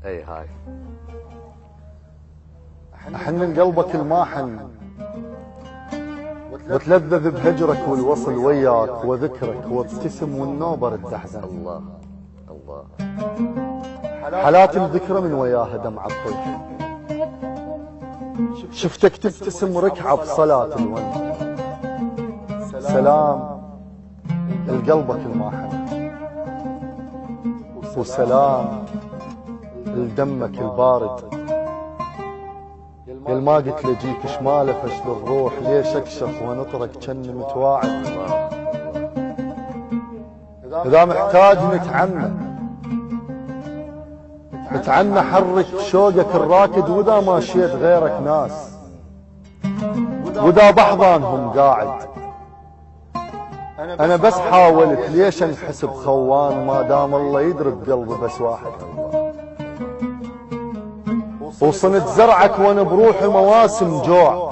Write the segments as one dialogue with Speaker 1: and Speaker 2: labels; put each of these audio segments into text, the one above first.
Speaker 1: اي هاي
Speaker 2: أحن من قلبك الماحن وتلذذ بهجرك والوصل وياك وذكرك وابتسم والنوبة تحزن.
Speaker 1: الله الله
Speaker 2: حالات الذكرى من وياها دمعة الطيف، شفتك تبتسم ركعة بصلاة الون. سلام لقلبك الماحن وسلام لدمك البارد. ما قلت لجيك شماله فشل الروح، ليش اكشف ونطرك كن متواعد. اذا محتاج نتعنى حرك شوقك الراكد، واذا ما شيت غيرك ناس، واذا بحضانهم قاعد. انا بس حاولت ليش انحسب خوان، ما دام الله يدري بقلبي بس واحد. وصنت زرعك وانا بروحي مواسم جوع،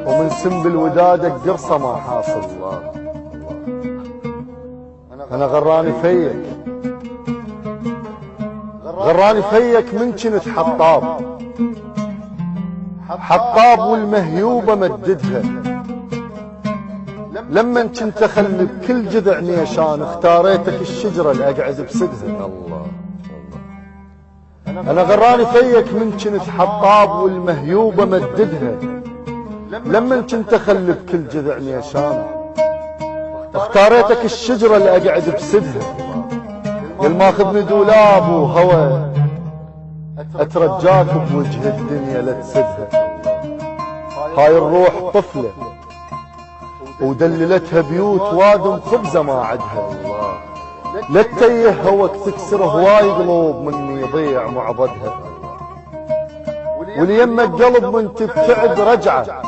Speaker 2: ومن سنبل ودادك قرصه ما حاصل. انا غراني فيك من كنت حطاب والمهيوبه مددها. لما كنت اخلي بكل جذع نيشان، اختاريتك الشجره اللي اقعد بسدها.
Speaker 1: الله
Speaker 2: أنا غراني فيك من كنت حطاب والمهيوبة مددها. لما كنت أخلي بكل جذع نيشان، اختاريتك الشجرة اللي أقعد بسدها. قل ماخذني دولاب وهوى، أترجاك بوجه الدنيا لا تسدها. هاي الروح طفلة ودللتها بيوت وادم خبزة ما عدها. لا تتيه هوك تكسر هواي قلوب من يضيع معبدها. وليمك قلب من تبتعد رجعه،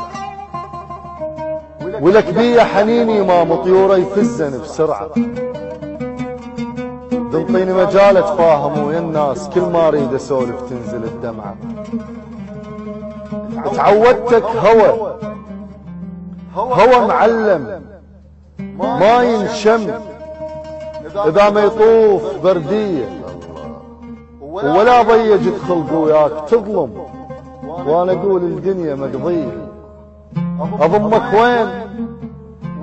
Speaker 2: ولك بيه حنيني ما طيوره يفزن بسرعه. تنطيني مجال اتفاهم ويا الناس، كل ما اريد اسولف تنزل الدمعه. تعودتك هوى معلم ما ينشم، إذا ما يطوف بردية ولا ضيج يدخل وياك تظلم. وأنا أقول الدنيا مقضية، أضمك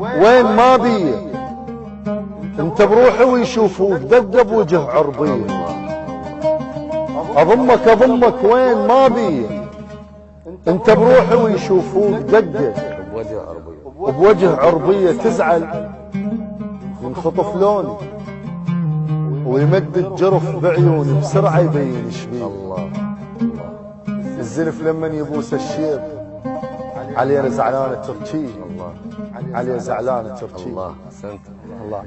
Speaker 2: وين ما بيه. أنت بروحي ويشوفوك دقة بوجه عربية. أضمك وين ما بيه. أنت بروحي ويشوفوك دقة بوجه عربية. تزعل ينخطف لوني ويمدد جرف بعيوني، بسرعة يبين شبيه.
Speaker 1: الله
Speaker 2: الزلف لما يبوس الشيب، عليه زعلانة تركي.
Speaker 1: الله
Speaker 2: عليه زعلانة تركي.
Speaker 1: الله سنت
Speaker 2: الله